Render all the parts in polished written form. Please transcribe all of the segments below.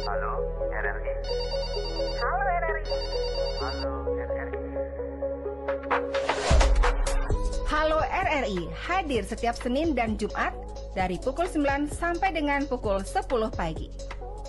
Halo RRI. Halo RRI. Halo RRI. Halo RRI hadir setiap Senin dan Jumat dari pukul 9 sampai dengan pukul 10 pagi.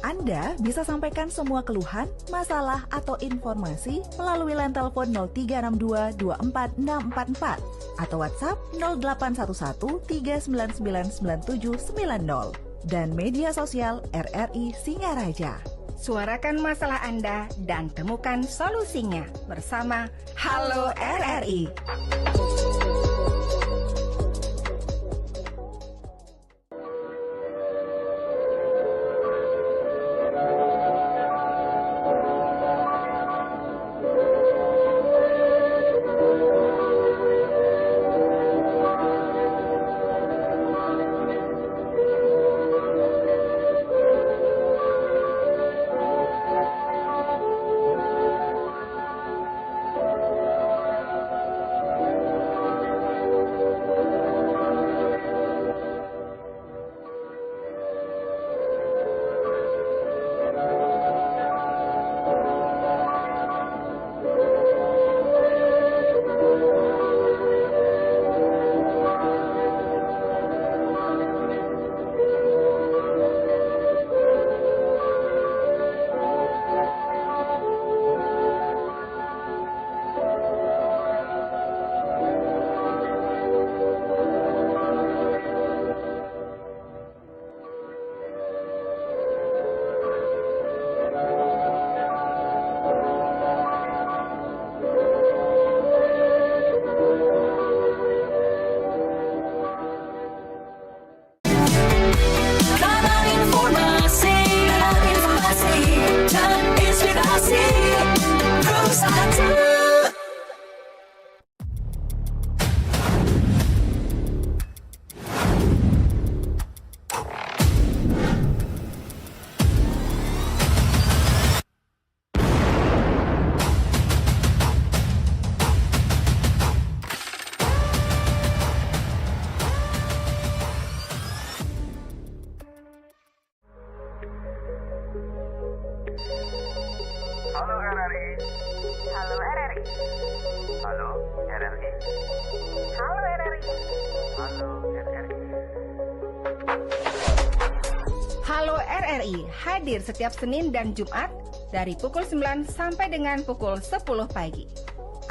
Anda bisa sampaikan semua keluhan, masalah, atau informasi melalui line telepon 0362 24644 atau WhatsApp 0811 399 9790 dan media sosial RRI Singaraja. Suarakan masalah Anda dan temukan solusinya bersama Halo RRI. Halo RRI. Halo RRI. Halo RRI. Halo RRI. Halo RRI. Halo RRI hadir setiap Senin dan Jumat dari pukul 9 sampai dengan pukul 10 pagi.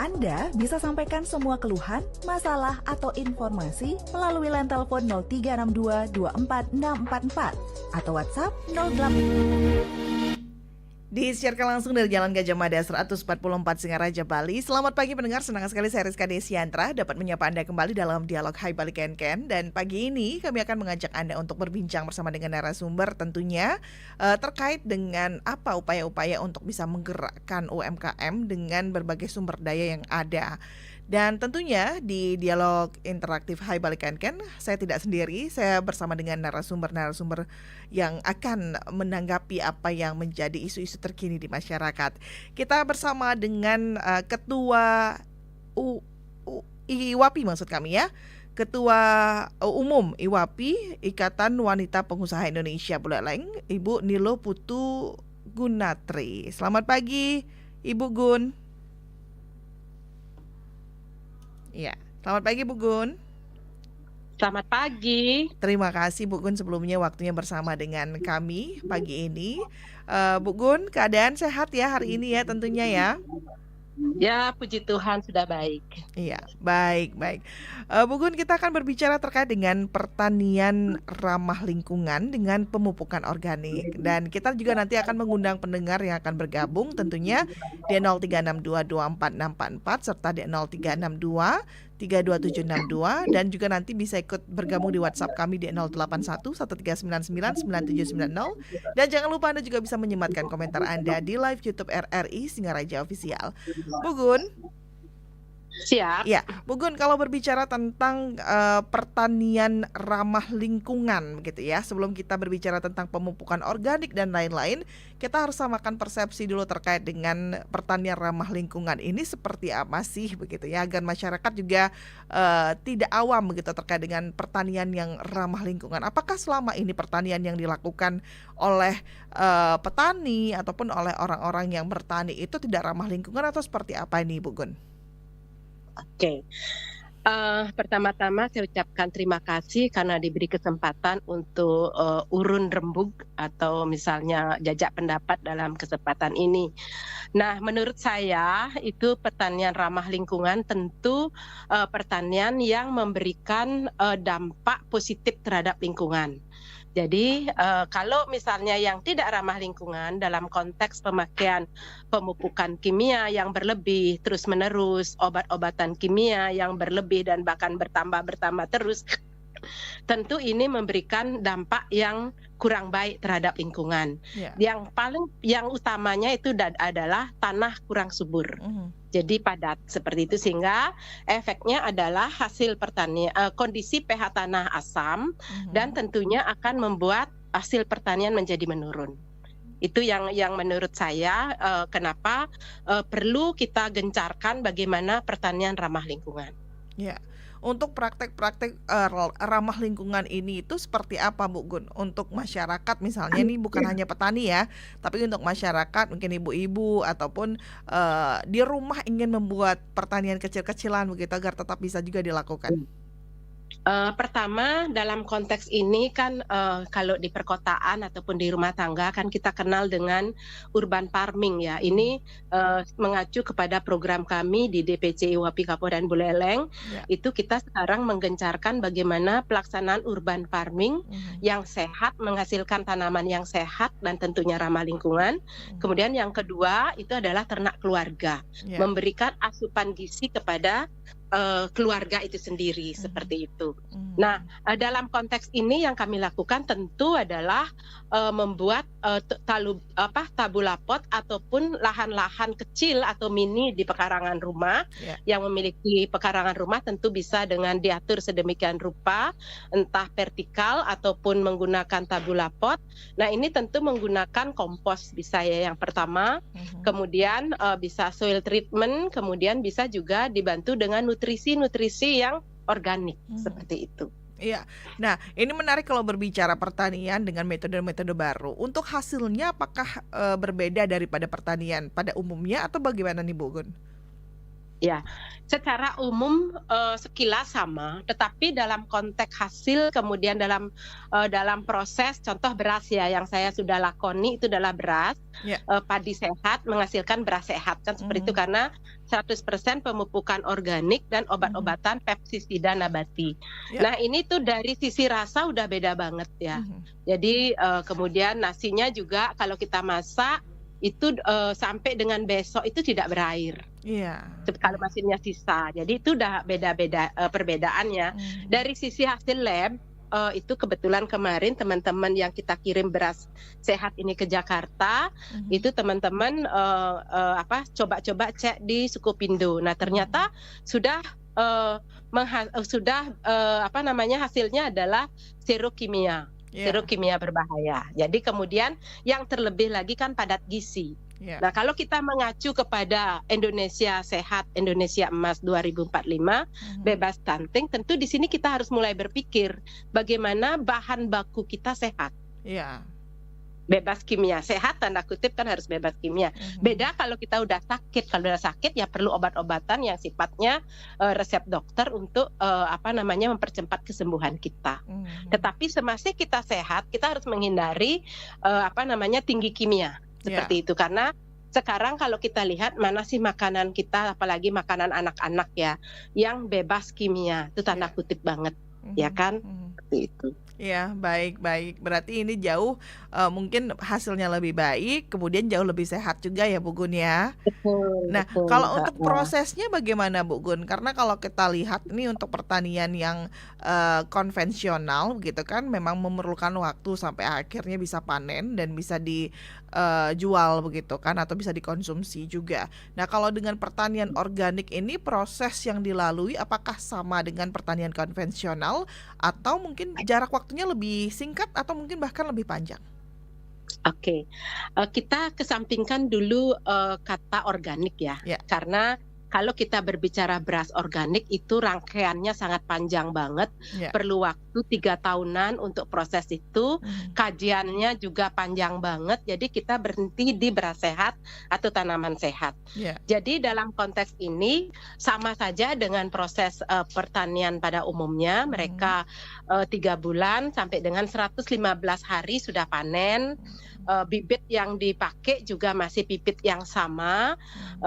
Anda bisa sampaikan semua keluhan, masalah, atau informasi melalui line telepon 0362 24644 atau WhatsApp 08. Disiarkan langsung dari Jalan Gajah Mada 144 Singaraja, Bali. Selamat pagi pendengar, senang sekali saya Rizka Desiantra dapat menyapa Anda kembali dalam dialog Hai Bali Ken Ken. Dan pagi ini kami akan mengajak Anda untuk berbincang bersama dengan narasumber tentunya terkait dengan apa upaya-upaya untuk bisa menggerakkan UMKM dengan berbagai sumber daya yang ada. Dan tentunya di dialog interaktif Hai Bali Ken Ken, saya tidak sendiri, saya bersama dengan narasumber-narasumber yang akan menanggapi apa yang menjadi isu-isu terkini di masyarakat. Kita bersama dengan Ketua IWAPI maksud kami ya, Ketua Umum IWAPI, Ikatan Wanita Pengusaha Indonesia Buleleng, Ibu Nilo Putu Gunatri. Selamat pagi Ibu Gun. Ya, selamat pagi Bu Gun. Selamat pagi. Terima kasih Bu Gun sebelumnya waktunya bersama dengan kami pagi ini. Bu Gun, keadaan sehat ya hari ini ya tentunya ya. Ya, puji Tuhan sudah baik. Iya, baik. Bu Gun, kita akan berbicara terkait dengan pertanian ramah lingkungan dengan pemupukan organik. Dan kita juga nanti akan mengundang pendengar yang akan bergabung tentunya di 0362244644 serta di 0362 32762 dan juga nanti bisa ikut bergabung di WhatsApp kami di 081139999790 dan jangan lupa Anda juga bisa menyematkan komentar Anda di live YouTube RRI Singaraja Official. Bu Gun. Siap. Ya, Bu Gun, kalau berbicara tentang pertanian ramah lingkungan begitu ya, sebelum kita berbicara tentang pemupukan organik dan lain-lain, kita harus samakan persepsi dulu terkait dengan pertanian ramah lingkungan ini seperti apa sih begitu ya, agar masyarakat juga tidak awam begitu terkait dengan pertanian yang ramah lingkungan. Apakah selama ini pertanian yang dilakukan oleh petani ataupun oleh orang-orang yang bertani itu tidak ramah lingkungan atau seperti apa ini, Bu Gun? Oke. Pertama-tama saya ucapkan terima kasih karena diberi kesempatan untuk urun rembug atau misalnya jajak pendapat dalam kesempatan ini. Nah, menurut saya itu pertanian ramah lingkungan tentu pertanian yang memberikan dampak positif terhadap lingkungan. Jadi kalau misalnya yang tidak ramah lingkungan dalam konteks pemakaian pemupukan kimia yang berlebih terus-menerus, obat-obatan kimia yang berlebih dan bahkan bertambah terus, tentu ini memberikan dampak yang kurang baik terhadap lingkungan. Yang utamanya itu adalah tanah kurang subur. Jadi padat seperti itu, sehingga efeknya adalah hasil pertanian, kondisi pH tanah asam, dan tentunya akan membuat hasil pertanian menjadi menurun. Itu yang menurut saya kenapa perlu kita gencarkan bagaimana pertanian ramah lingkungan. Ya. Untuk praktek-praktek ramah lingkungan ini itu seperti apa, Bu Gun? Untuk masyarakat misalnya nih, bukan hanya petani ya, tapi untuk masyarakat mungkin ibu-ibu ataupun di rumah ingin membuat pertanian kecil-kecilan begitu agar tetap bisa juga dilakukan. Pertama, dalam konteks ini kan kalau di perkotaan ataupun di rumah tangga kan kita kenal dengan urban farming ya. Ini mengacu kepada program kami di DPC IWAPI Kabupaten Buleleng. Itu kita sekarang menggencarkan bagaimana pelaksanaan urban farming yang sehat, menghasilkan tanaman yang sehat dan tentunya ramah lingkungan. Kemudian yang kedua itu adalah ternak keluarga, memberikan asupan gizi kepada keluarga itu sendiri, seperti itu. Nah, dalam konteks ini yang kami lakukan tentu adalah membuat tabula pot ataupun lahan-lahan kecil atau mini di pekarangan rumah. Yang memiliki pekarangan rumah tentu bisa dengan diatur sedemikian rupa, entah vertikal ataupun menggunakan tabula pot. Nah, ini tentu menggunakan kompos bisa ya yang pertama, kemudian bisa soil treatment, kemudian bisa juga dibantu dengan nutrisi yang organik, seperti itu. Iya. Nah, ini menarik kalau berbicara pertanian dengan metode-metode baru. Untuk hasilnya apakah berbeda daripada pertanian pada umumnya atau bagaimana nih, Bu Gun? Ya, secara umum sekilas sama, tetapi dalam konteks hasil kemudian dalam proses, contoh beras ya yang saya sudah lakoni itu adalah beras, padi sehat menghasilkan beras sehat kan seperti itu karena 100% pemupukan organik dan obat-obatan pestisida nabati. Nah, ini tuh dari sisi rasa udah beda banget ya. Jadi kemudian nasinya juga kalau kita masak itu sampai dengan besok itu tidak berair. Kalau mesinnya sisa. Jadi itu udah beda-beda perbedaannya. Dari sisi hasil lab itu kebetulan kemarin teman-teman yang kita kirim beras sehat ini ke Jakarta, itu teman-teman coba-coba cek di Sukopindo. Nah, ternyata sudah hasilnya adalah zero kimia. Zero kimia berbahaya. Jadi kemudian yang terlebih lagi kan padat gizi. Nah, kalau kita mengacu kepada Indonesia Sehat, Indonesia Emas 2045, bebas stunting, tentu di sini kita harus mulai berpikir bagaimana bahan baku kita sehat. Bebas kimia, sehat tanda kutip kan harus bebas kimia. Beda kalau kita udah sakit. Kalau udah sakit ya perlu obat-obatan yang sifatnya resep dokter untuk mempercepat kesembuhan kita. Tetapi semasa kita sehat, kita harus menghindari tinggi kimia seperti itu, karena sekarang kalau kita lihat mana sih makanan kita, apalagi makanan anak-anak ya, yang bebas kimia itu tanda kutip banget, ya kan? Seperti itu. Ya, baik-baik. Berarti ini jauh mungkin hasilnya lebih baik, kemudian jauh lebih sehat juga ya Bu Gun ya. Betul, Nah, betul. kalau untuk prosesnya bagaimana Bu Gun? Karena kalau kita lihat ini untuk pertanian yang konvensional gitu kan memang memerlukan waktu sampai akhirnya bisa panen dan bisa dijual begitu kan atau bisa dikonsumsi juga. Nah, kalau dengan pertanian organik ini proses yang dilalui apakah sama dengan pertanian konvensional atau mungkin jarak waktunya lebih singkat atau mungkin bahkan lebih panjang? Oke, kita kesampingkan dulu kata organik ya, Ya. karena kalau kita berbicara beras organik itu rangkaiannya sangat panjang banget, Ya. perlu waktu 3 tahunan untuk proses itu, kajiannya juga panjang banget, jadi kita berhenti di beras sehat atau tanaman sehat. Ya. Jadi dalam konteks ini sama saja dengan proses pertanian pada umumnya, mereka 3 bulan sampai dengan 115 hari sudah panen. Bibit yang dipakai juga masih bibit yang sama,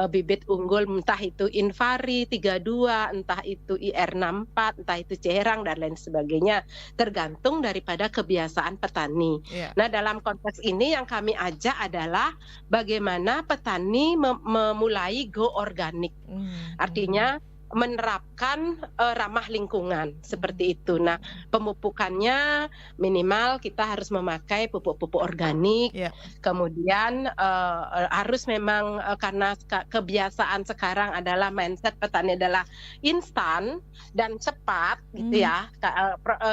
bibit unggul entah itu Invari 32, entah itu IR64, entah itu Cerang dan lain sebagainya, tergantung daripada kebiasaan petani. Ya. Nah, dalam konteks ini yang kami ajak adalah bagaimana petani memulai go organik. Artinya menerapkan ramah lingkungan seperti itu. Nah, pemupukannya minimal kita harus memakai pupuk-pupuk organik. Ya. Kemudian harus memang karena kebiasaan sekarang adalah mindset petani adalah instan dan cepat gitu ya.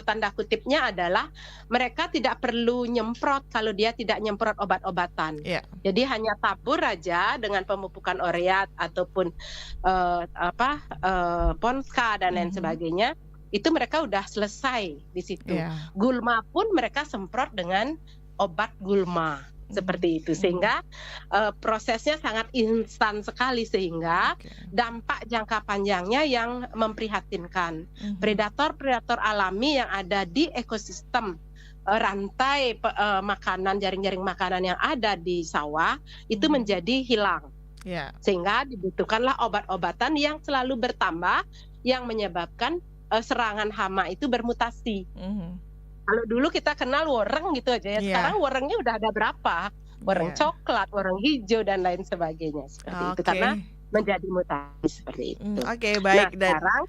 Tanda kutipnya adalah mereka tidak perlu nyemprot kalau dia tidak nyemprot obat-obatan. Ya. Jadi hanya tabur aja dengan pemupukan oreat ataupun Ponska dan lain sebagainya, itu mereka udah selesai di situ. Ya. Gulma pun mereka semprot dengan obat gulma seperti itu, sehingga prosesnya sangat instan sekali, sehingga dampak jangka panjangnya yang memprihatinkan. Predator-predator alami yang ada di ekosistem rantai makanan, jaring-jaring makanan yang ada di sawah itu menjadi hilang. Ya. Sehingga dibutuhkanlah obat-obatan yang selalu bertambah yang menyebabkan serangan hama itu bermutasi. Kalau dulu kita kenal woreng gitu aja ya, sekarang worengnya udah ada berapa? Woreng coklat, woreng hijau dan lain sebagainya seperti itu karena menjadi mutasi seperti itu. Oke, baik. Nah, sekarang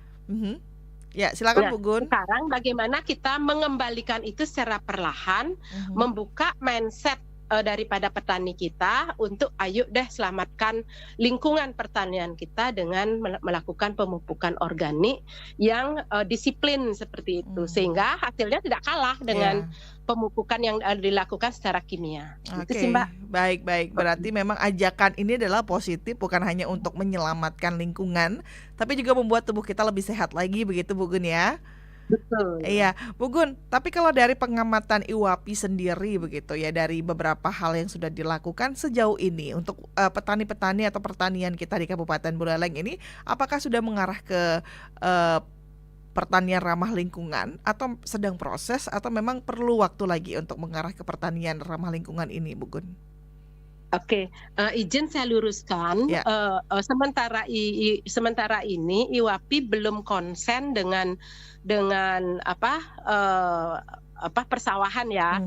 ya, silakan Bu Gun. Sekarang bagaimana kita mengembalikan itu secara perlahan, membuka mindset daripada petani kita untuk ayo deh selamatkan lingkungan pertanian kita dengan melakukan pemupukan organik yang disiplin seperti itu, sehingga hasilnya tidak kalah dengan pemupukan yang dilakukan secara kimia. Itu sih Mbak. Baik. Berarti memang ajakan ini adalah positif, bukan hanya untuk menyelamatkan lingkungan, tapi juga membuat tubuh kita lebih sehat lagi, begitu Bu Gun ya? Betul. Iya, Bu Gun. Tapi kalau dari pengamatan IWAPI sendiri begitu ya, dari beberapa hal yang sudah dilakukan sejauh ini untuk petani-petani atau pertanian kita di Kabupaten Buleleng ini, apakah sudah mengarah ke pertanian ramah lingkungan atau sedang proses atau memang perlu waktu lagi untuk mengarah ke pertanian ramah lingkungan ini, Bu Gun? Oke, izin saya luruskan. Sementara ini IWAPI belum konsen dengan persawahan ya.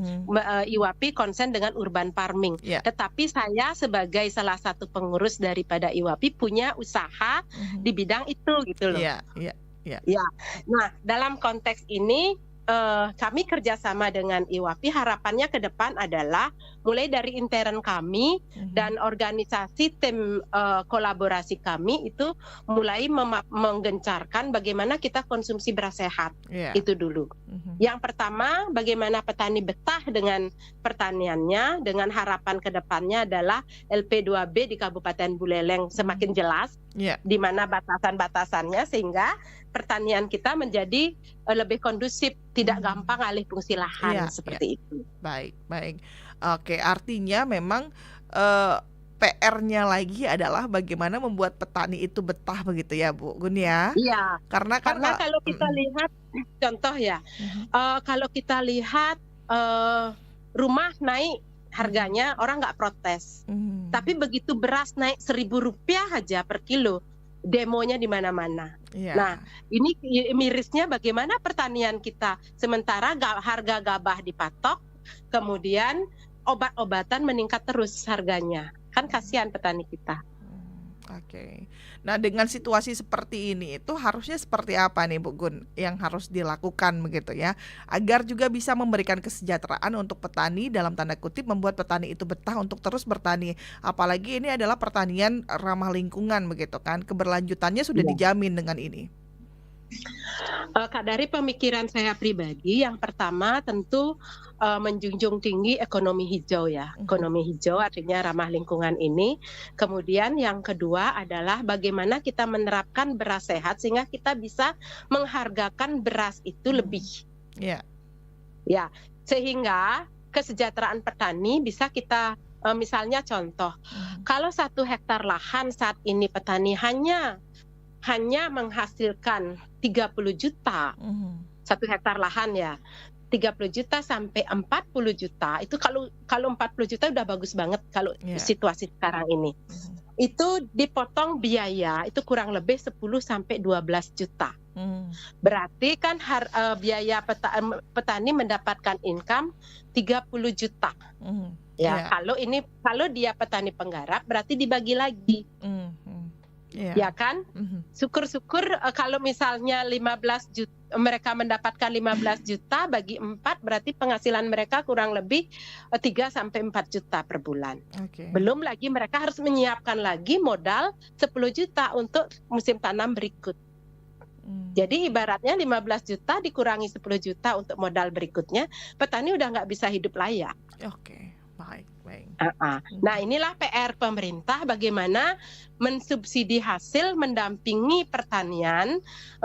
IWAPI konsen dengan urban farming. Tetapi saya sebagai salah satu pengurus daripada IWAPI punya usaha di bidang itu gitu loh. Ya. Nah, dalam konteks ini kami kerjasama dengan IWAPI, harapannya ke depan adalah mulai dari intern kami dan organisasi tim kolaborasi kami itu mulai menggencarkan bagaimana kita konsumsi beras sehat. Itu dulu. Yang pertama, bagaimana petani betah dengan pertaniannya, dengan harapan ke depannya adalah LP2B di Kabupaten Buleleng semakin jelas, di mana batasan-batasannya, sehingga pertanian kita menjadi lebih kondusif, tidak gampang alih fungsi lahan seperti itu. Baik. Oke, artinya memang PR-nya lagi adalah bagaimana membuat petani itu betah begitu ya, Bu Gun ya? Iya. Karena kalau kita lihat contoh ya, kalau kita lihat rumah naik harganya orang nggak protes, tapi begitu beras naik Rp1.000 aja per kilo, demonya di mana-mana. Iya. Nah, ini mirisnya bagaimana pertanian kita sementara harga gabah dipatok, kemudian obat-obatan meningkat terus harganya. Kan kasihan petani kita. Oke. Nah, dengan situasi seperti ini itu harusnya seperti apa nih Bu Gun yang harus dilakukan begitu ya, agar juga bisa memberikan kesejahteraan untuk petani, dalam tanda kutip membuat petani itu betah untuk terus bertani. Apalagi ini adalah pertanian ramah lingkungan begitu kan, keberlanjutannya sudah dijamin dengan ini. Dari pemikiran saya pribadi, yang pertama tentu menjunjung tinggi ekonomi hijau ya. Ekonomi hijau artinya ramah lingkungan ini. Kemudian yang kedua adalah bagaimana kita menerapkan beras sehat sehingga kita bisa menghargakan beras itu lebih. Iya. Ya, sehingga kesejahteraan petani bisa kita misalnya contoh, kalau 1 hektar lahan saat ini petani hanya menghasilkan 30 juta, 1 hektar lahan ya, 30 juta sampai 40 juta, itu kalau 40 juta udah bagus banget kalau situasi sekarang ini. Itu dipotong biaya, itu kurang lebih 10 sampai 12 juta. Berarti kan biaya petani mendapatkan income 30 juta. Ya, kalau dia petani penggarap berarti dibagi lagi. Ya kan? Syukur-syukur kalau misalnya 15 juta, mereka mendapatkan 15 juta bagi 4 berarti penghasilan mereka kurang lebih 3 sampai 4 juta per bulan. Belum lagi mereka harus menyiapkan lagi modal 10 juta untuk musim tanam berikut. Jadi ibaratnya 15 juta dikurangi 10 juta untuk modal berikutnya, petani udah nggak bisa hidup layak. Baik. Nah, inilah PR pemerintah bagaimana mensubsidi hasil, mendampingi pertanian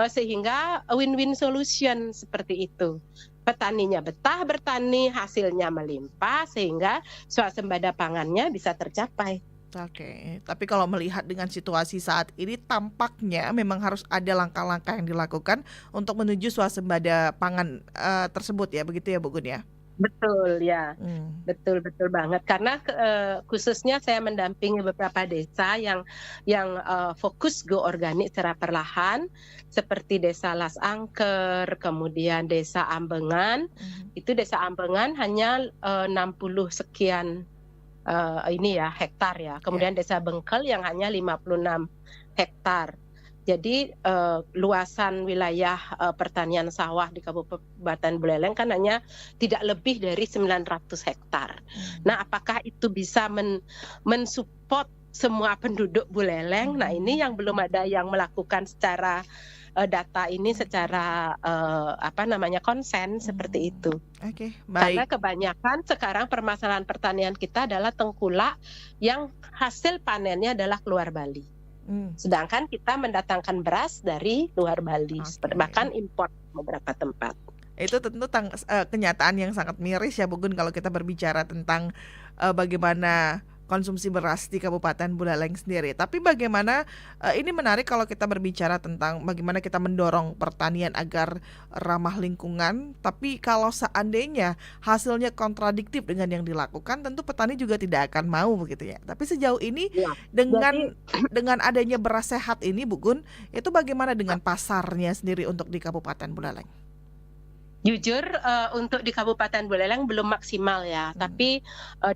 sehingga win-win solution seperti itu. Petaninya betah bertani, hasilnya melimpah sehingga swasembada pangannya bisa tercapai. Tapi kalau melihat dengan situasi saat ini tampaknya memang harus ada langkah-langkah yang dilakukan untuk menuju swasembada pangan tersebut ya, begitu ya Bu Gun ya? Betul ya, betul banget. Karena khususnya saya mendampingi beberapa desa yang fokus go organik secara perlahan, seperti desa Las Angker, kemudian desa Ambengan. Itu desa Ambengan hanya 60 sekian hektar ya. Kemudian desa Bengkel yang hanya 56 hektar. Jadi luasan wilayah pertanian sawah di Kabupaten Buleleng kan hanya tidak lebih dari 900 hektar. Nah, apakah itu bisa mensupport semua penduduk Buleleng? Nah, ini yang belum ada yang melakukan secara data ini secara konsen seperti itu. Baik. Karena kebanyakan sekarang permasalahan pertanian kita adalah tengkulak yang hasil panennya adalah keluar Bali. Sedangkan kita mendatangkan beras dari luar Bali, bahkan import beberapa tempat. Itu tentu kenyataan yang sangat miris ya Bu Gun kalau kita berbicara tentang bagaimana konsumsi beras di Kabupaten Buleleng sendiri. Tapi bagaimana ini menarik kalau kita berbicara tentang bagaimana kita mendorong pertanian agar ramah lingkungan. Tapi kalau seandainya hasilnya kontradiktif dengan yang dilakukan, tentu petani juga tidak akan mau begitu ya. Tapi sejauh ini dengan adanya beras sehat ini Bu Gun, itu bagaimana dengan pasarnya sendiri untuk di Kabupaten Buleleng? Jujur untuk di Kabupaten Buleleng belum maksimal ya, tapi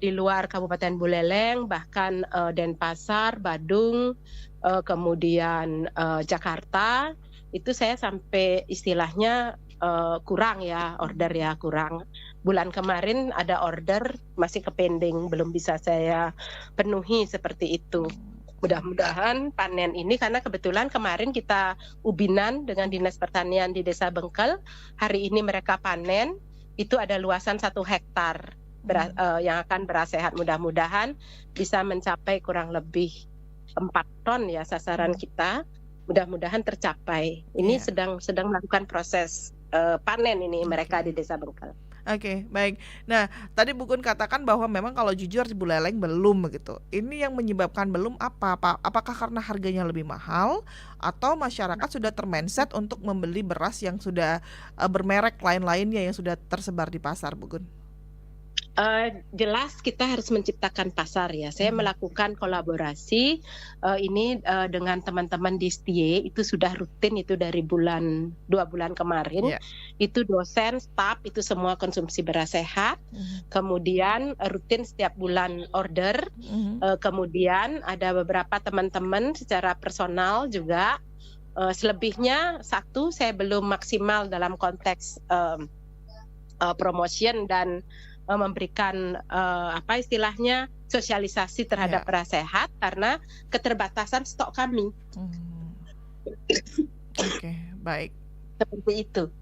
di luar Kabupaten Buleleng bahkan Denpasar, Badung, kemudian Jakarta, itu saya sampai istilahnya kurang ya, order ya kurang. Bulan kemarin ada order masih kepending, belum bisa saya penuhi seperti itu. Mudah-mudahan panen ini, karena kebetulan kemarin kita ubinan dengan Dinas Pertanian di Desa Bengkel, hari ini mereka panen, itu ada luasan 1 hektar yang akan beras sehat. Mudah-mudahan bisa mencapai kurang lebih 4 ton ya sasaran kita, mudah-mudahan tercapai. Ini sedang melakukan proses panen ini mereka di Desa Bengkel. Baik. Nah, tadi Bu Gun katakan bahwa memang kalau jujur di Buleleng belum begitu. Ini yang menyebabkan belum apa? Apakah karena harganya lebih mahal atau masyarakat sudah termindset untuk membeli beras yang sudah bermerek lain-lainnya yang sudah tersebar di pasar, Bu Gun? Jelas kita harus menciptakan pasar ya. Saya melakukan kolaborasi ini dengan teman-teman di STIE itu sudah rutin itu dari 2 bulan kemarin. Ya. Itu dosen, staf itu semua konsumsi beras sehat. Kemudian rutin setiap bulan order. Kemudian ada beberapa teman-teman secara personal juga. Selebihnya satu saya belum maksimal dalam konteks promotion dan memberikan apa istilahnya sosialisasi terhadap beras sehat karena keterbatasan stok kami. Oke, baik. Seperti itu.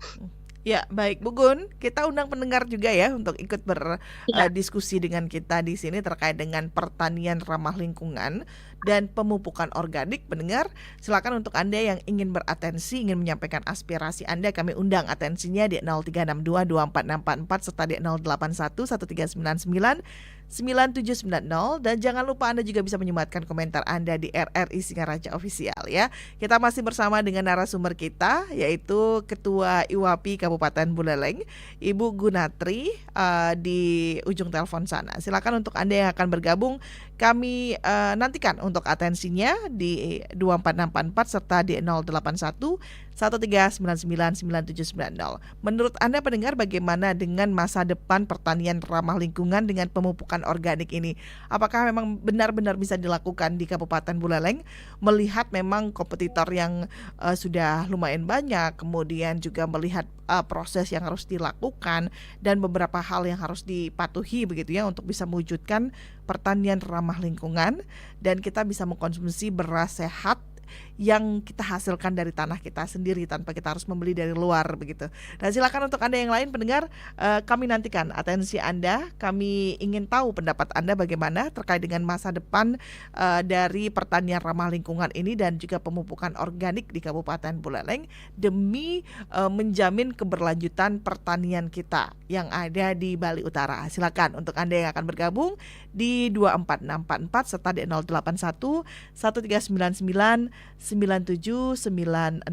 Ya, baik Bu Gun, kita undang pendengar juga ya untuk ikut berdiskusi dengan kita di sini terkait dengan pertanian ramah lingkungan dan pemupukan organik. Pendengar, silakan untuk Anda yang ingin beratensi, ingin menyampaikan aspirasi Anda, kami undang atensinya di 0362246444 serta di 081139999790 dan jangan lupa Anda juga bisa menyematkan komentar Anda di RRI Singaraja Official ya. Kita masih bersama dengan narasumber kita yaitu Ketua IWAPI Kabupaten Buleleng, Ibu Gunatri di ujung telepon sana. Silakan untuk Anda yang akan bergabung, kami nantikan untuk atensinya di 24644 serta di 081 139999790. Menurut Anda pendengar, bagaimana dengan masa depan pertanian ramah lingkungan dengan pemupukan organik ini? Apakah memang benar-benar bisa dilakukan di Kabupaten Buleleng melihat memang kompetitor yang sudah lumayan banyak, kemudian juga melihat proses yang harus dilakukan dan beberapa hal yang harus dipatuhi begitu ya untuk bisa mewujudkan pertanian ramah lingkungan dan kita bisa mengkonsumsi beras sehat yang kita hasilkan dari tanah kita sendiri tanpa kita harus membeli dari luar begitu. Nah, silakan untuk Anda yang lain pendengar, kami nantikan atensi Anda. Kami ingin tahu pendapat Anda bagaimana terkait dengan masa depan dari pertanian ramah lingkungan ini dan juga pemupukan organik di Kabupaten Buleleng demi menjamin keberlanjutan pertanian kita yang ada di Bali Utara. Silakan untuk Anda yang akan bergabung di 24644 serta di 081 1399 9790.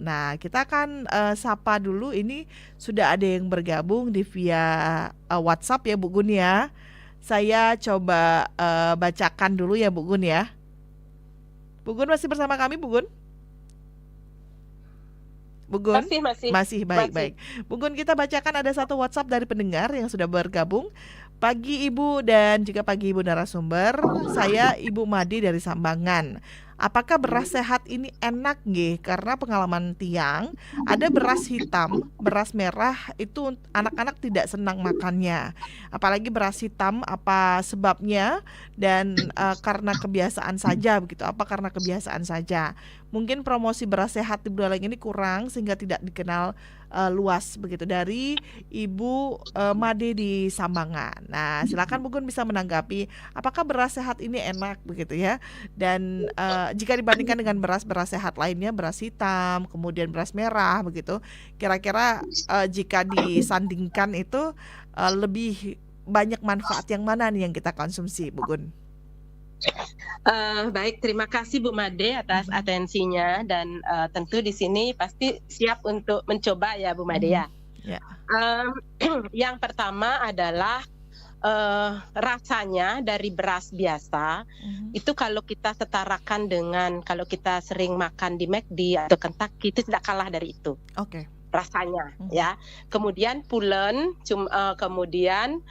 Nah, kita akan sapa dulu. Ini sudah ada yang bergabung di via WhatsApp ya Bu Gun ya. Saya coba bacakan dulu ya Bu Gun ya. Bu Gun masih bersama kami Bu Gun? Bu Gun? Masih baik. Bu Gun, kita bacakan ada satu WhatsApp dari pendengar yang sudah bergabung. Pagi Ibu dan juga pagi Ibu narasumber. Saya Ibu Madi dari Sambangan. Apakah beras sehat ini enak nggih? Karena pengalaman tiang, ada beras hitam, beras merah itu anak-anak tidak senang makannya. Apalagi beras hitam, apa sebabnya? Dan karena kebiasaan saja begitu. Apa karena kebiasaan saja? Mungkin promosi beras sehat di Buleleng ini kurang sehingga tidak dikenal luas begitu dari Ibu Made di Sambangan. Nah, silakan Bu Gun bisa menanggapi apakah beras sehat ini enak begitu ya. Dan jika dibandingkan dengan beras-beras sehat lainnya, beras hitam, kemudian beras merah begitu, kira-kira jika disandingkan itu lebih banyak manfaat yang mana nih yang kita konsumsi, Bu Gun? Baik, terima kasih Bu Made atas atensinya dan tentu di sini pasti siap untuk mencoba ya Bu Made ya. Yang pertama adalah rasanya dari beras biasa itu kalau kita setarakan dengan kalau kita sering makan di McD atau Kentucky itu tidak kalah dari itu. Oke. Rasanya ya. Kemudian pulen, kemudian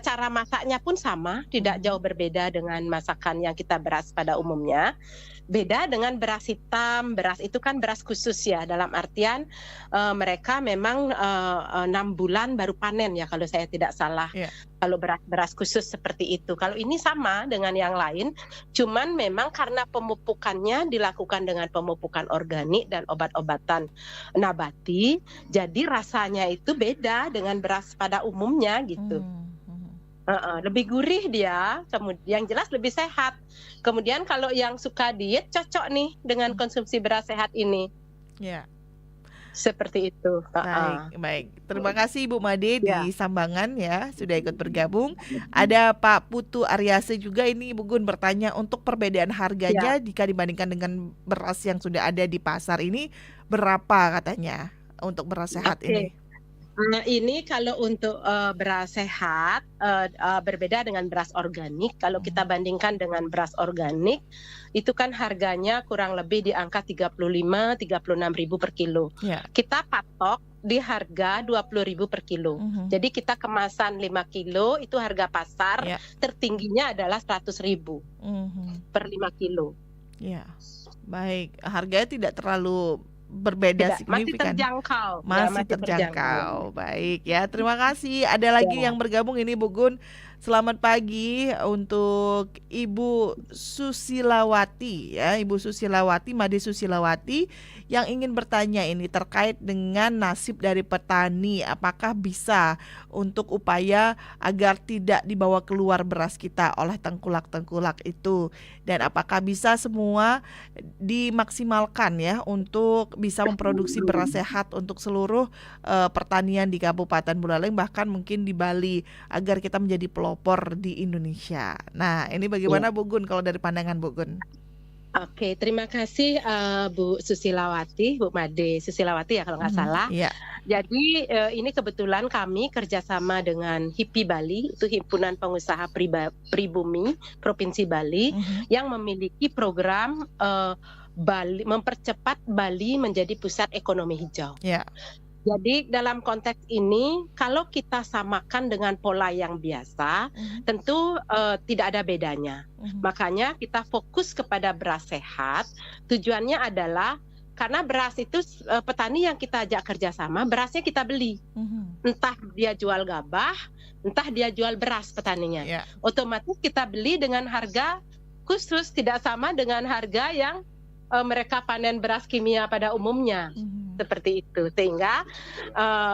cara masaknya pun sama, tidak jauh berbeda dengan masakan yang kita beras pada umumnya. Beda dengan beras hitam, beras itu kan beras khusus ya, dalam artian mereka memang 6 bulan baru panen ya kalau saya tidak salah. Kalau beras khusus seperti itu. Kalau ini sama dengan yang lain, cuman memang karena pemupukannya dilakukan dengan pemupukan organik dan obat-obatan nabati, jadi rasanya itu beda dengan beras pada umumnya gitu. Lebih gurih dia, kemudian yang jelas lebih sehat. Kemudian kalau yang suka diet cocok nih dengan konsumsi beras sehat ini. Ya. Seperti itu. Baik. Terima kasih Ibu Made di Sambangan ya sudah ikut bergabung. Ada Pak Putu Aryase juga ini Ibu Gun bertanya untuk perbedaan harganya jika dibandingkan dengan beras yang sudah ada di pasar ini berapa katanya untuk beras sehat ini? Ini kalau untuk beras sehat berbeda dengan beras organik. Kalau kita bandingkan dengan beras organik, itu kan harganya kurang lebih di angka 35-36 ribu per kilo. Ya. Kita patok di harga 20 ribu per kilo. Jadi kita kemasan 5 kilo itu harga pasar Ya. tertingginya adalah 100 ribu per 5 kilo. Ya, baik. Harganya tidak terlalu berbeda Tidak, masih signifikan. terjangkau. Ya, Masih terjangkau. Baik ya, terima kasih. Ada lagi yang bergabung ini Bu Gun. Selamat pagi untuk Ibu Susilawati ya, Ibu Susilawati, Made Susilawati yang ingin bertanya ini terkait dengan nasib dari petani. Apakah bisa untuk upaya agar tidak dibawa keluar beras kita oleh tengkulak-tengkulak itu, dan apakah bisa semua dimaksimalkan ya untuk bisa memproduksi beras sehat untuk seluruh pertanian di Kabupaten Buleleng, bahkan mungkin di Bali, agar kita menjadi pelopor di Indonesia. Nah, ini bagaimana Bu Gun kalau dari pandangan Bu Gun? Oke, terima kasih Bu Susilawati, Bu Made Susilawati ya kalau nggak salah. Iya. Jadi ini kebetulan kami kerjasama dengan HIPI Bali, itu Himpunan Pengusaha Pribumi Provinsi Bali, yang memiliki program Bali, mempercepat Bali menjadi pusat ekonomi hijau. Ya. Jadi dalam konteks ini, kalau kita samakan dengan pola yang biasa, tentu tidak ada bedanya. Makanya kita fokus kepada beras sehat. Tujuannya adalah karena beras itu petani yang kita ajak kerjasama, berasnya kita beli. Entah dia jual gabah, entah dia jual beras petaninya. Ya. Otomatis kita beli dengan harga khusus, tidak sama dengan harga yang mereka panen beras kimia pada umumnya. Seperti itu, sehingga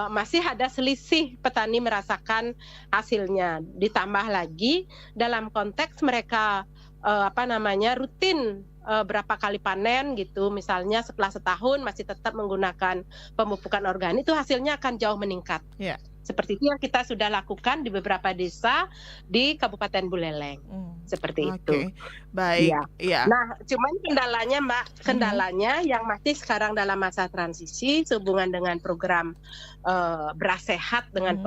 masih ada selisih, petani merasakan hasilnya. Ditambah lagi dalam konteks mereka rutin berapa kali panen gitu, misalnya setelah setahun masih tetap menggunakan pemupukan organik, itu hasilnya akan jauh meningkat. Ya. Seperti itu yang kita sudah lakukan di beberapa desa di Kabupaten Buleleng. Seperti itu. Baik. Ya. Nah, cuman kendalanya Mbak, yang masih sekarang dalam masa transisi sehubungan dengan program beras sehat dengan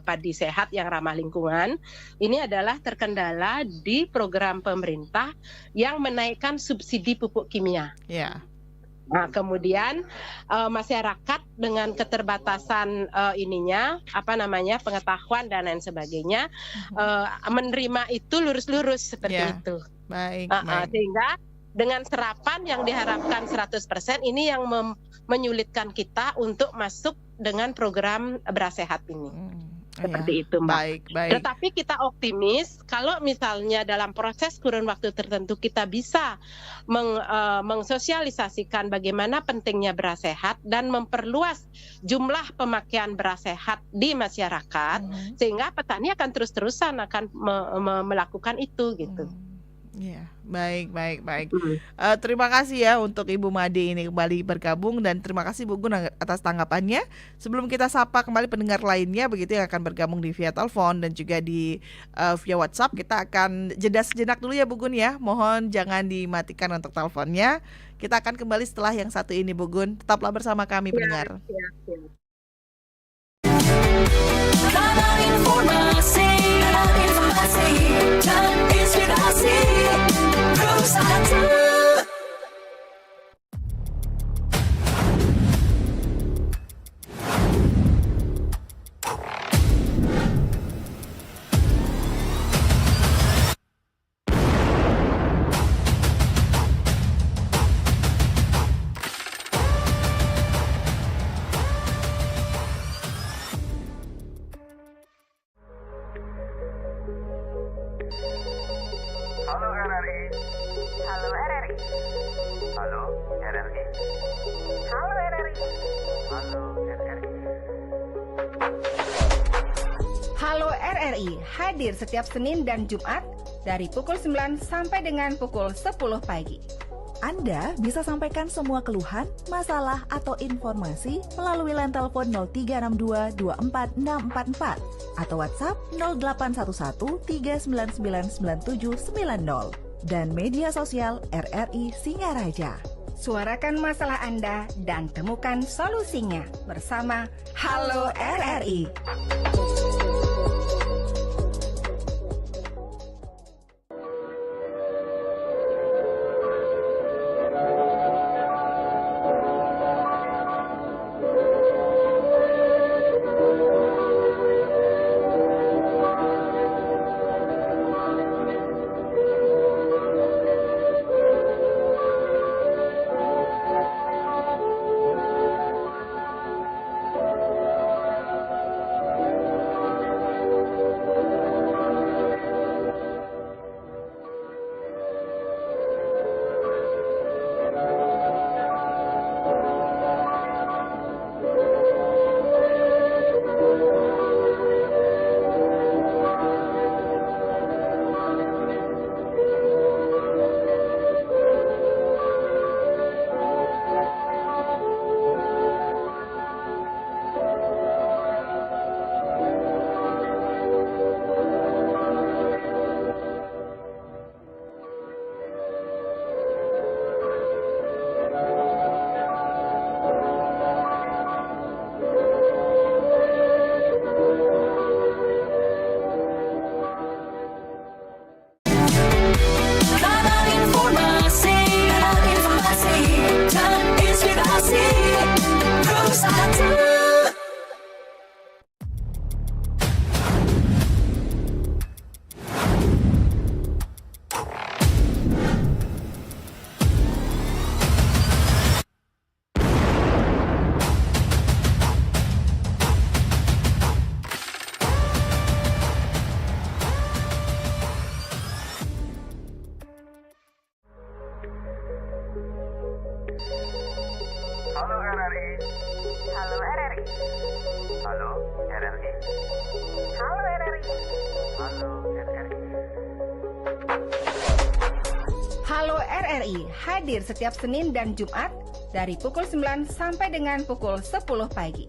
padi sehat yang ramah lingkungan, ini adalah terkendala di program pemerintah yang menaikkan subsidi pupuk kimia. Ya. Nah, kemudian masyarakat dengan keterbatasan pengetahuan dan lain sebagainya menerima itu lurus-lurus seperti itu. Baik. Sehingga dengan serapan yang diharapkan 100% ini yang menyulitkan kita untuk masuk dengan program beras sehat ini. Seperti itu, Mbak. Baik. Tetapi kita optimis kalau misalnya dalam proses kurun waktu tertentu kita bisa mengsosialisasikan bagaimana pentingnya beras sehat dan memperluas jumlah pemakaian beras sehat di masyarakat, sehingga petani akan terus-terusan akan melakukan itu gitu. Ya, baik. Terima kasih ya untuk Ibu Made ini kembali bergabung, dan terima kasih Bu Gun atas tanggapannya. Sebelum kita sapa kembali pendengar lainnya begitu yang akan bergabung di via telepon dan juga di via WhatsApp, kita akan jeda sejenak dulu ya Bu Gun ya. Mohon jangan dimatikan untuk teleponnya. Kita akan kembali setelah yang satu ini Bu Gun. Tetaplah bersama kami pendengar. Informasi dan inspirasi terus ada. Halo RRI. Halo RRI. Halo RRI. Halo RRI. Halo RRI. Halo RRI hadir setiap Senin dan Jumat dari pukul 9 sampai dengan pukul 10 pagi. Anda bisa sampaikan semua keluhan, masalah, atau informasi melalui line telepon 0362 24644 atau WhatsApp 0811 3999790 dan media sosial RRI Singaraja. Suarakan masalah Anda dan temukan solusinya bersama Halo RRI. Kanal informasi dan inspirasi Terus ada. Halo RRI. Halo RRI. Halo RRI. Halo RRI. Halo RRI. Halo RRI hadir setiap Senin dan Jumat dari pukul 9 sampai dengan pukul 10 pagi.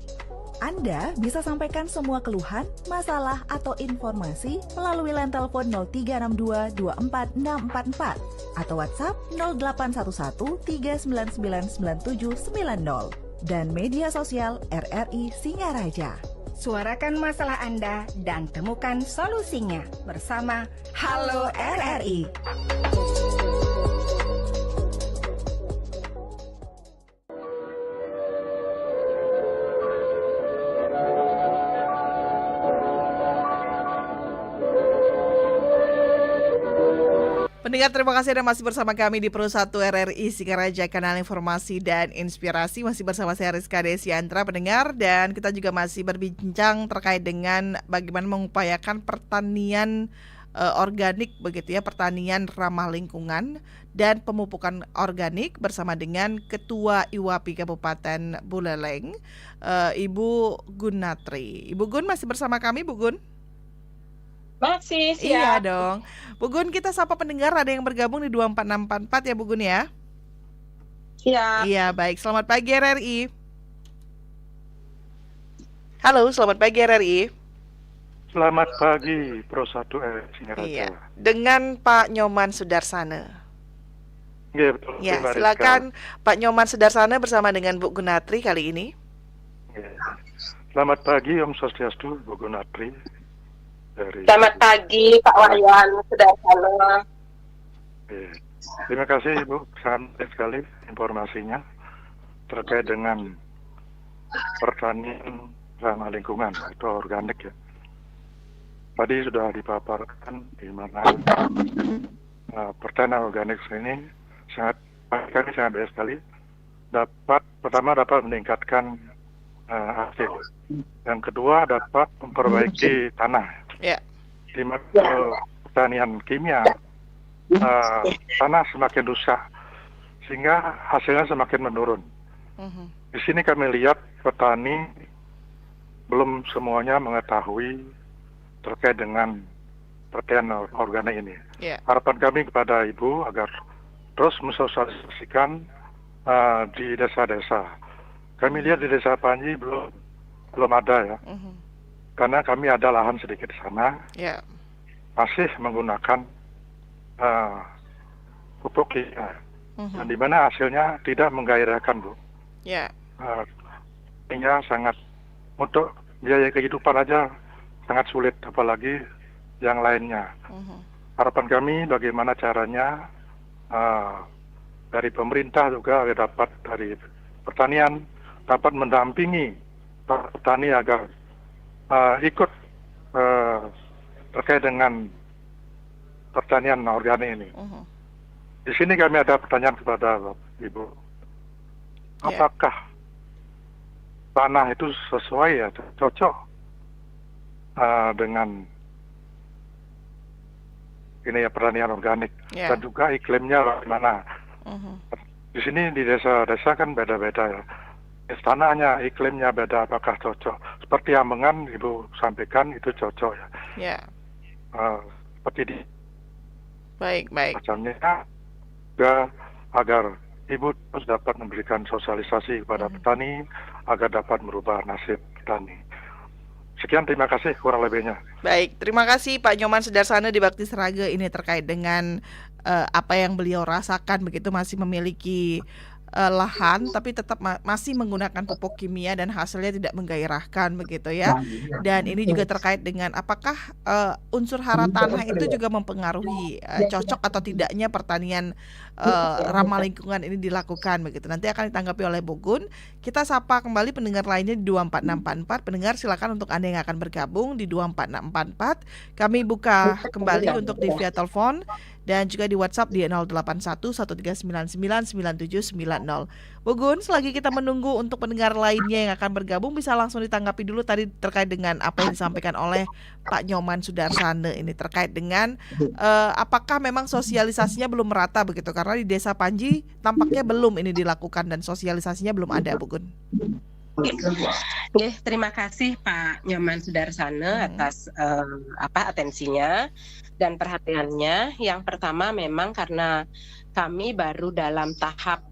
Anda bisa sampaikan semua keluhan, masalah, atau informasi melalui line telepon 0362 24644 atau WhatsApp 0811 3999790 dan media sosial RRI Singaraja. Suarakan masalah Anda dan temukan solusinya bersama Halo RRI. Pendengar, terima kasih Anda masih bersama kami di Pro 1 RRI Singaraja, kanal informasi dan inspirasi. Masih bersama saya Rizka Desiantra, pendengar, dan kita juga masih berbincang terkait dengan bagaimana mengupayakan pertanian organik, begitu ya, pertanian ramah lingkungan dan pemupukan organik bersama dengan Ketua IWAPI Kabupaten Buleleng, Ibu Gunatri. Ibu Gun masih bersama kami, Bu Gun? Masih Iya siap. dong. Bu Gun, kita sapa pendengar, ada yang bergabung di 24644 ya Bu Gun ya. Siap. Iya, baik. Selamat pagi RRI. Halo, selamat pagi RRI. Selamat pagi, Pro 1 Singaraja. Iya, dengan Pak Nyoman Sudarsana. Iya, betul. Ya, Terima kasih, silakan Pak Nyoman Sudarsana bersama dengan Bu Gunatri kali ini. Rizka. Iya. Selamat pagi, Om Swastiastu, Bu Gunatri. Selamat pagi Pak Wayan, Sudarsana. Iya. Terima kasih, Bu. Sangat baik sekali informasinya terkait dengan pertanian ramah lingkungan atau organik ya. Tadi sudah dipaparkan di mana pertanian organik ini sangat baik sekali. Pertama dapat meningkatkan hasil. Yang kedua dapat memperbaiki tanah. Ya. Di mana pertanian kimia tanah semakin rusak sehingga hasilnya semakin menurun. Di sini kami lihat petani belum semuanya mengetahui terkait dengan pertanian organik ini. Ya. Harapan kami kepada Ibu agar terus mensosialisasikan di desa-desa. Kami lihat di desa Panji belum ada ya, karena kami ada lahan sedikit di sana, Ya. masih menggunakan pupuk kimia. dan di mana hasilnya tidak menggairahkan, Bu. Ya. Sehingga sangat untuk biaya kehidupan aja sangat sulit, apalagi yang lainnya. Harapan kami bagaimana caranya dari pemerintah juga dapat, dari pertanian dapat mendampingi petani agar ikut terkait dengan pertanian organik ini. Di sini kami ada pertanyaan kepada Ibu. Apakah tanah itu sesuai ya, cocok dengan ini ya pertanian organik, dan juga iklimnya bagaimana? Di sini di desa-desa kan beda-beda ya. Tanahnya, iklimnya beda, apakah cocok? Seperti Ambengan Ibu sampaikan itu cocok ya. Ya. Seperti di Baik. macamnya juga agar Ibu terus dapat memberikan sosialisasi kepada petani agar dapat merubah nasib petani. Sekian, terima kasih kurang lebihnya. Baik, terima kasih Pak Nyoman Sudarsana di Bakti Sraga ini terkait dengan apa yang beliau rasakan, begitu masih memiliki lahan tapi tetap masih menggunakan pupuk kimia dan hasilnya tidak menggairahkan, begitu ya. Dan ini juga terkait dengan apakah unsur hara tanah itu juga mempengaruhi cocok atau tidaknya pertanian ramah lingkungan ini dilakukan, begitu. Nanti akan ditanggapi oleh Bu Gun. Kita sapa kembali pendengar lainnya di 24644. Pendengar silakan untuk Anda yang akan bergabung di 24644. Kami buka kembali untuk di via telepon dan juga di WhatsApp di 081139999790. Bu Gun, selagi kita menunggu untuk pendengar lainnya yang akan bergabung, bisa langsung ditanggapi dulu tadi terkait dengan apa yang disampaikan oleh Pak Nyoman Sudarsana ini terkait dengan apakah memang sosialisasinya belum merata, begitu, karena di Desa Panji tampaknya belum ini dilakukan dan sosialisasinya belum ada, Bu Gun. Terima kasih Pak Nyoman Sudarsana atas atensinya dan perhatiannya. Yang pertama memang karena kami baru dalam tahap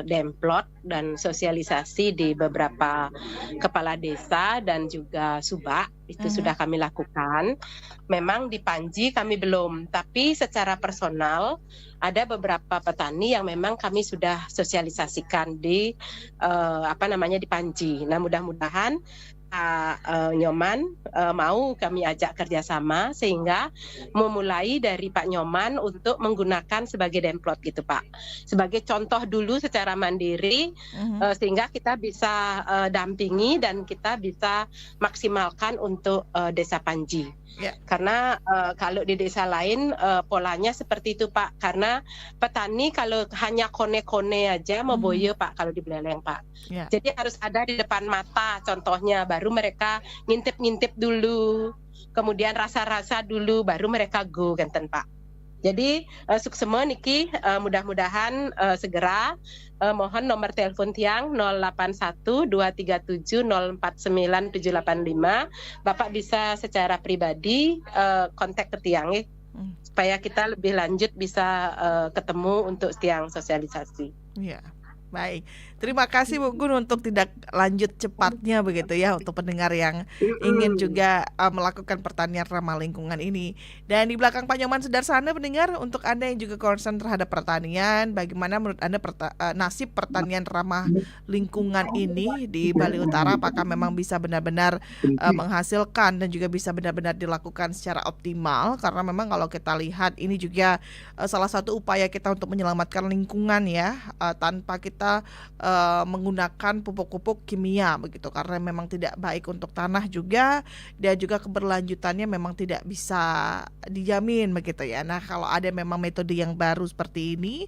demplot dan sosialisasi di beberapa kepala desa dan juga subak itu sudah kami lakukan. Memang di Panji kami belum, tapi secara personal ada beberapa petani yang memang kami sudah sosialisasikan di di Panji. Nah, mudah-mudahan Pak Nyoman mau kami ajak kerjasama sehingga memulai dari Pak Nyoman untuk menggunakan sebagai demplot gitu Pak, sebagai contoh dulu secara mandiri sehingga kita bisa dampingi dan kita bisa maksimalkan untuk Desa Panji. Karena kalau di desa lain polanya seperti itu Pak, karena petani kalau hanya kone-kone aja mau boyo Pak kalau di Beleleng Pak. Jadi harus ada di depan mata contohnya, baru mereka ngintip-ngintip dulu, kemudian rasa-rasa dulu, baru mereka go genten Pak. Jadi suksema niki mudah-mudahan segera mohon nomor telepon tiang 081237049785. Bapak bisa secara pribadi kontak ke tiang supaya kita lebih lanjut bisa ketemu untuk tiang sosialisasi. Baik, terima kasih Bu Gun untuk tindak lanjut cepatnya, begitu ya, untuk pendengar yang ingin juga melakukan pertanian ramah lingkungan ini. Dan di belakang Pak Nyoman Sudarsana, pendengar, untuk Anda yang juga concern terhadap pertanian, bagaimana menurut Anda nasib pertanian ramah lingkungan ini di Bali Utara? Apakah memang bisa benar-benar menghasilkan dan juga bisa benar-benar dilakukan secara optimal? Karena memang kalau kita lihat ini juga salah satu upaya kita untuk menyelamatkan lingkungan ya, tanpa kita menggunakan pupuk-pupuk kimia, begitu, karena memang tidak baik untuk tanah juga, dan juga keberlanjutannya memang tidak bisa dijamin, begitu ya. Nah, kalau ada memang metode yang baru seperti ini,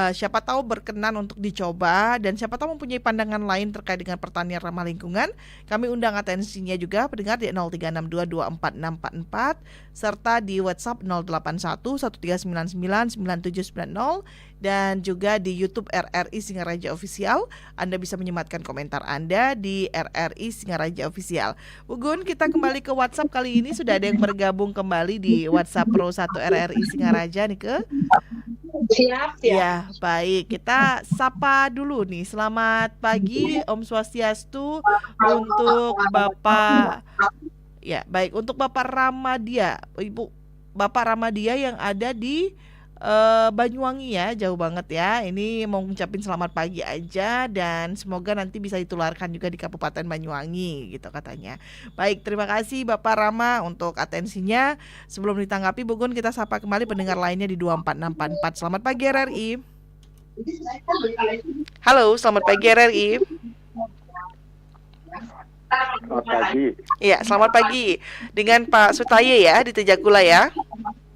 siapa tahu berkenan untuk dicoba, dan siapa tahu mempunyai pandangan lain terkait dengan pertanian ramah lingkungan, kami undang atensinya juga pendengar di 0362246644 serta di WhatsApp 081139999790 dan juga di YouTube RRI Singaraja Official. Anda bisa menyematkan komentar Anda di RRI Singaraja Official. Bu Gun, kita kembali ke WhatsApp kali ini. Sudah ada yang bergabung kembali di WhatsApp Pro 1 RRI Singaraja nih ke? Siap. Ya, baik. Kita sapa dulu nih. Selamat pagi, Om Swastiastu untuk Bapak. Ya, baik, untuk Bapak Ramadia, Ibu Bapak Ramadia yang ada di Banyuwangi ya, jauh banget ya. Ini mau ngucapin selamat pagi aja dan semoga nanti bisa ditularkan juga di Kabupaten Banyuwangi gitu katanya. Baik, terima kasih Bapak Rama untuk atensinya. Sebelum ditanggapi Bu Gun, kita sapa kembali pendengar lainnya di 24644. Selamat pagi RRI. Halo, selamat pagi RRI. Selamat pagi. Iya, selamat pagi. Dengan Pak Sutaye ya di Tejakula ya.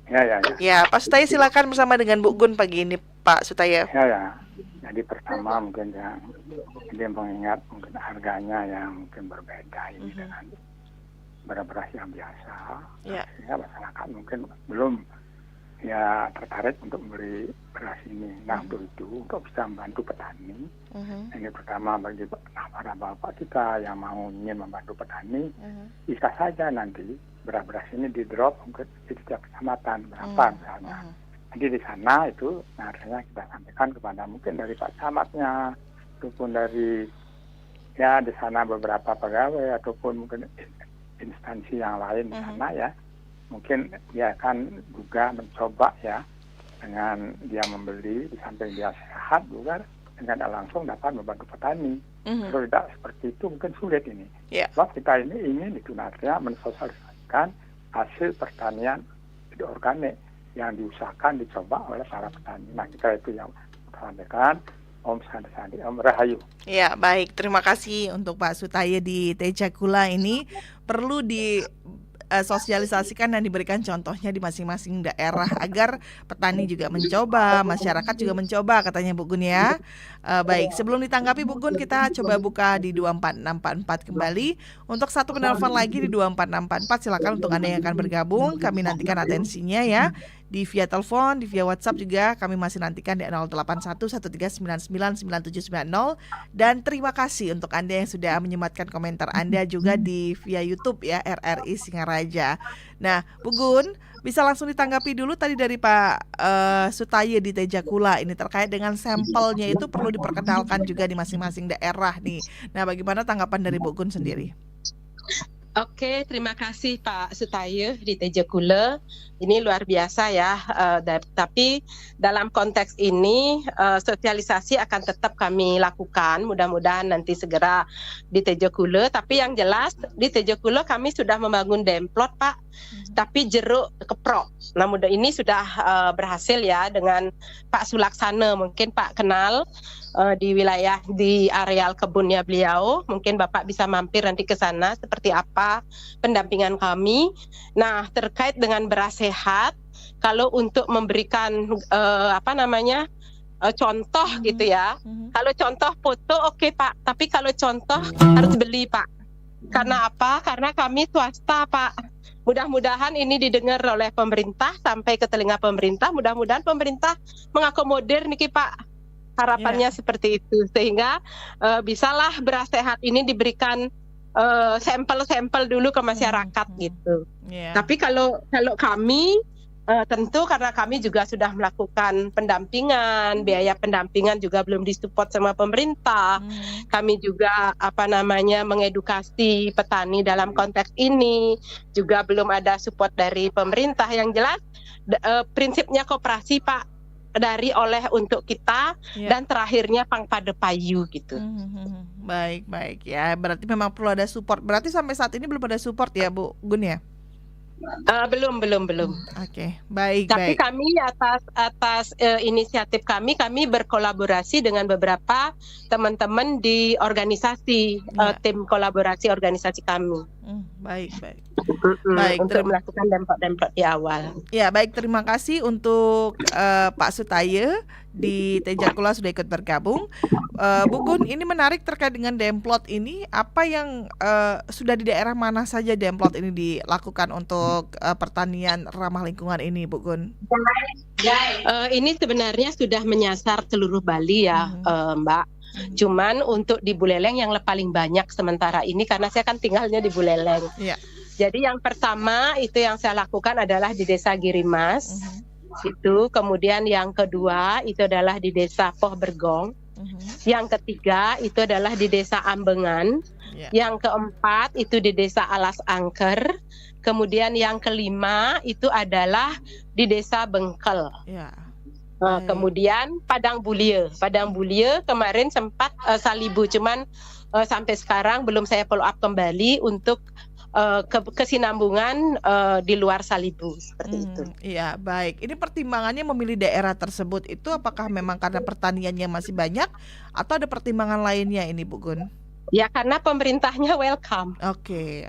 Ya. Ya, Pak Sutaye silakan bersama dengan Bu Gun pagi ini Pak Sutaye. Ya. Jadi pertama mungkin yang dia mengingat mungkin harganya yang mungkin berbeda ini dengan beras yang biasa. Ya. Sehingga masyarakat mungkin belum ya tertarik untuk membeli beras ini. Nah, untuk itu untuk bisa membantu petani. Ini pertama bagi para bapak kita yang mau ingin membantu petani, bisa saja nanti beras-beras ini di drop mungkin di setiap kecamatan berapa misalnya. Jadi di sana itu harusnya kita sampaikan kepada mungkin dari Pak Camatnya ataupun dari ya di sana beberapa pegawai ataupun mungkin instansi yang lain di sana ya. Mungkin dia akan juga mencoba ya dengan dia membeli di samping dia sehat juga dengan langsung dapat membantu petani. Kalau tidak seperti itu mungkin sulit ini. Sebab kita ini ingin itu nantinya mensosialisasikan hasil pertanian organik yang diusahakan dicoba oleh para petani. Nah, kita itu yang sampaikan. Om Sandi, Om Rahayu. Ya, baik. Terima kasih untuk Pak Sutaye di Tejakula ini. Perlu sosialisasikan dan diberikan contohnya di masing-masing daerah agar petani juga mencoba, masyarakat juga mencoba katanya Bu Gun ya. Baik, sebelum ditanggapi Bu Gun, kita coba buka di 24644 kembali. Untuk satu penelpon lagi di 24644, silakan untuk Anda yang akan bergabung, kami nantikan atensinya ya. Di via telepon, di via WhatsApp juga kami masih nantikan di 081139999790. Dan terima kasih untuk Anda yang sudah menyematkan komentar Anda juga di via YouTube ya, RRI Singaraja. Nah, Bu Gun, bisa langsung ditanggapi dulu tadi dari Pak Sutaye di Tejakula ini terkait dengan sampelnya itu perlu diperkenalkan juga di masing-masing daerah nih. Nah, bagaimana tanggapan dari Bu Gun sendiri? Oke, terima kasih Pak Sutaye di Tejakula. Ini luar biasa ya, tapi dalam konteks ini sosialisasi akan tetap kami lakukan. Mudah-mudahan nanti segera di Tejakula. Tapi yang jelas di Tejakula kami sudah membangun demplot Pak, tapi jeruk keprok. Nah, ini sudah berhasil ya dengan Pak Sulaksana. Mungkin Pak kenal di wilayah di areal kebunnya beliau. Mungkin Bapak bisa mampir nanti ke sana seperti apa pendampingan kami. Nah, terkait dengan beras sehat, kalau untuk memberikan contoh gitu ya. Kalau contoh foto oke Pak, tapi kalau contoh harus beli Pak. Karena apa? Karena kami swasta Pak. Mudah-mudahan ini didengar oleh pemerintah sampai ke telinga pemerintah. Mudah-mudahan pemerintah mengakomodir niki Pak. Harapannya seperti itu, sehingga bisalah beras sehat ini diberikan sampel-sampel dulu ke masyarakat gitu. Tapi kalau kami tentu karena kami juga sudah melakukan pendampingan, biaya pendampingan juga belum disupport sama pemerintah. Kami juga mengedukasi petani dalam konteks ini juga belum ada support dari pemerintah. Yang jelas prinsipnya koperasi Pak, dari oleh untuk kita dan terakhirnya pangpada payu gitu. Baik ya. Berarti memang perlu ada support. Berarti sampai saat ini belum ada support ya Bu Gun ya? Belum. Oke, baik. Tapi kami atas inisiatif kami berkolaborasi dengan beberapa teman-teman di organisasi tim kolaborasi organisasi kami. Baik. Untuk melakukan dampak di awal. Ya, baik. Terima kasih untuk Pak Sutaye di Tejakula sudah ikut bergabung. Bu Gun, ini menarik terkait dengan demplot ini. Apa yang sudah di daerah mana saja demplot ini dilakukan untuk pertanian ramah lingkungan ini, Bu Gun? Ini sebenarnya sudah menyasar seluruh Bali ya, Mbak. Cuman untuk di Buleleng yang paling banyak sementara ini karena saya kan tinggalnya di Buleleng. Jadi yang pertama itu yang saya lakukan adalah di Desa Girimas. Itu kemudian yang kedua itu adalah di Desa Poh Bergong. Yang ketiga itu adalah di Desa Ambengan. Yang keempat itu di Desa Alas Angker. Kemudian yang kelima itu adalah di Desa Bengkel. Baik. Kemudian Padang Bulia kemarin sempat Salibu, cuman sampai sekarang belum saya follow up kembali untuk kesinambungan di luar Salibu seperti itu. Iya, baik. Ini pertimbangannya memilih daerah tersebut itu apakah memang karena pertaniannya masih banyak atau ada pertimbangan lainnya ini, Bu Gun? Ya karena pemerintahnya welcome. Oke.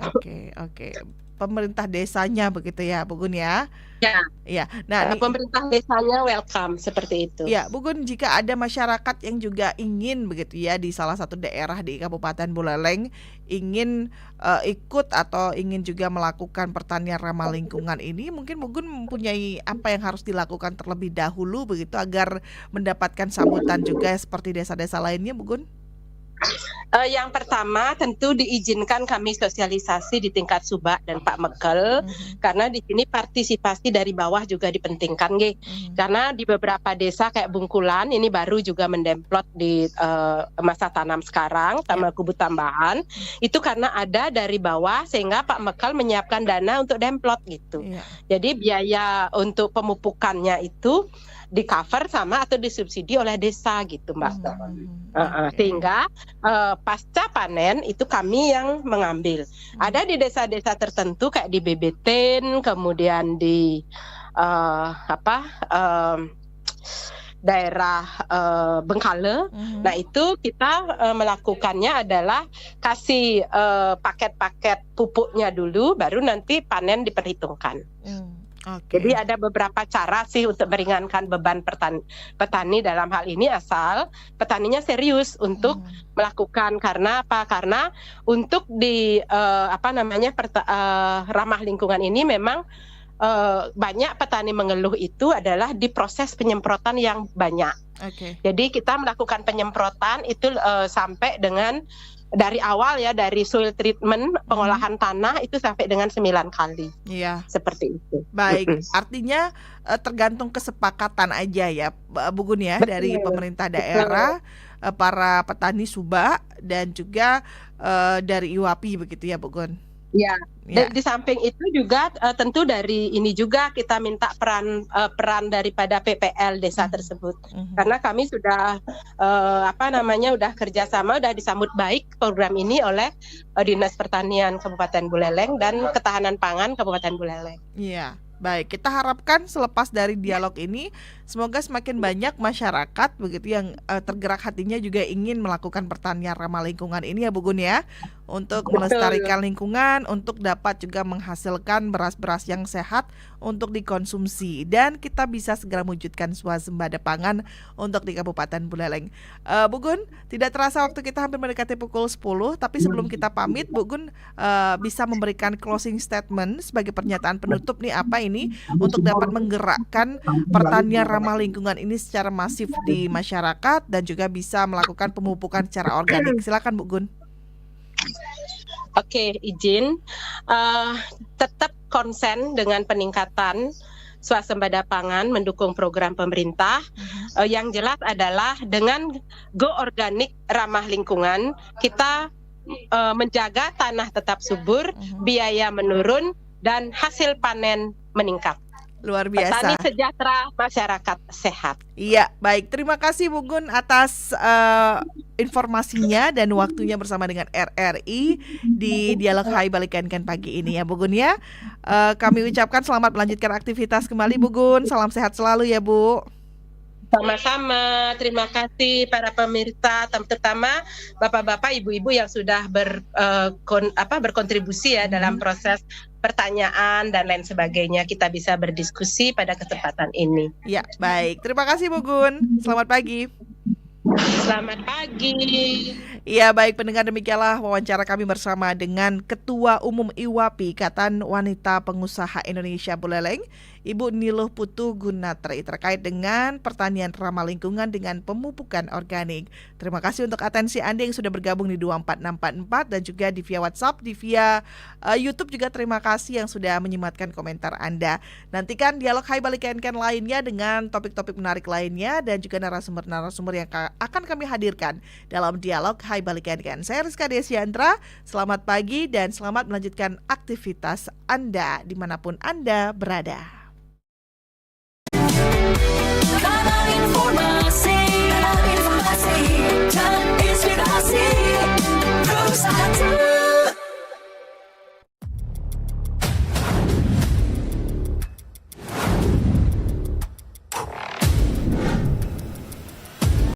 Pemerintah desanya begitu ya, Bu Gun ya? Ya. Iya. Nah, Pemerintah desanya welcome seperti itu. ya, Bu Gun, jika ada masyarakat yang juga ingin begitu ya di salah satu daerah di Kabupaten Buleleng ingin ikut atau ingin juga melakukan pertanian ramah lingkungan ini, mungkin Bu Gun mempunyai apa yang harus dilakukan terlebih dahulu begitu agar mendapatkan sambutan juga seperti desa-desa lainnya, Bu Gun? Yang pertama tentu diizinkan kami sosialisasi di tingkat Subak dan Pak Mekel, karena di sini partisipasi dari bawah juga dipentingkan, karena di beberapa desa kayak Bungkulan ini baru juga mendemplot di masa tanam sekarang sama kubu tambahan, itu karena ada dari bawah sehingga Pak Mekel menyiapkan dana untuk demplot gitu. Jadi biaya untuk pemupukannya itu di cover sama atau disubsidi oleh desa gitu, Mbak. Sehingga pasca panen itu kami yang mengambil. Ada di desa-desa tertentu kayak di Bebeten, kemudian di daerah Bengkale. Nah itu kita melakukannya adalah kasih paket-paket pupuknya dulu, baru nanti panen diperhitungkan. Jadi ada beberapa cara sih untuk meringankan beban petani dalam hal ini, asal petaninya serius untuk melakukan. Karena apa? Karena untuk di ramah lingkungan ini memang banyak petani mengeluh itu adalah di proses penyemprotan yang banyak. Jadi kita melakukan penyemprotan itu sampai dengan dari awal ya, dari soil treatment, pengolahan tanah itu sampai dengan 9 kali. Iya. Seperti itu. Baik, artinya tergantung kesepakatan aja ya, Bu Gun ya, dari pemerintah daerah, para petani Subak dan juga dari IWAPI begitu ya, Bu Gun. Ya. Dan di samping itu juga tentu dari ini juga kita minta peran daripada PPL desa tersebut, karena kami sudah udah kerjasama, udah disambut baik program ini oleh Dinas Pertanian Kabupaten Buleleng dan Ketahanan Pangan Kabupaten Buleleng. Iya. Baik, kita harapkan selepas dari dialog ini semoga semakin banyak masyarakat begitu yang tergerak hatinya juga ingin melakukan pertanian ramah lingkungan ini ya, Bu Gun ya, untuk melestarikan lingkungan, untuk dapat juga menghasilkan beras-beras yang sehat untuk dikonsumsi, dan kita bisa segera mewujudkan swasembada pangan untuk di Kabupaten Buleleng. Bu Gun, tidak terasa waktu kita hampir mendekati pukul 10, tapi sebelum kita pamit, Bu Gun bisa memberikan closing statement sebagai pernyataan penutup nih, apa ini untuk dapat menggerakkan pertanian ramah lingkungan ini secara masif di masyarakat dan juga bisa melakukan pemupukan secara organik. Silakan, Bu Gun. Oke, izin. Tetap konsen dengan peningkatan swasembada pangan, mendukung program pemerintah. Yang jelas adalah dengan go organik ramah lingkungan, kita menjaga tanah tetap subur, biaya menurun, dan hasil panen meningkat. Luar biasa. Petani sejahtera, masyarakat sehat. Iya, baik. Terima kasih Bu Gun atas informasinya dan waktunya bersama dengan RRI di Dialog Hai Balikan pagi ini ya, Bu Gun ya. Kami ucapkan selamat melanjutkan aktivitas kembali, Bu Gun. Salam sehat selalu ya, Bu. Sama-sama, terima kasih para pemirsa, terutama bapak-bapak, ibu-ibu yang sudah berkontribusi ya dalam proses pertanyaan dan lain sebagainya. Kita bisa berdiskusi pada kesempatan ini. Ya, baik. Terima kasih Bu Gun. Selamat pagi. Selamat pagi. Iya, baik pendengar, demikianlah wawancara kami bersama dengan Ketua Umum IWAPI, Ikatan Wanita Pengusaha Indonesia Buleleng, Ibu Niluh Putu Gunatri, terkait dengan pertanian ramah lingkungan dengan pemupukan organik. Terima kasih untuk atensi Anda yang sudah bergabung di 24644 dan juga di via WhatsApp, di via YouTube juga terima kasih yang sudah menyematkan komentar Anda. Nantikan Dialog Hai Balikan lainnya dengan topik-topik menarik lainnya dan juga narasumber-narasumber yang akan kami hadirkan dalam Dialog Hai Balikan. Saya Rizka Desiantra, selamat pagi dan selamat melanjutkan aktivitas Anda dimanapun Anda berada. informasi dan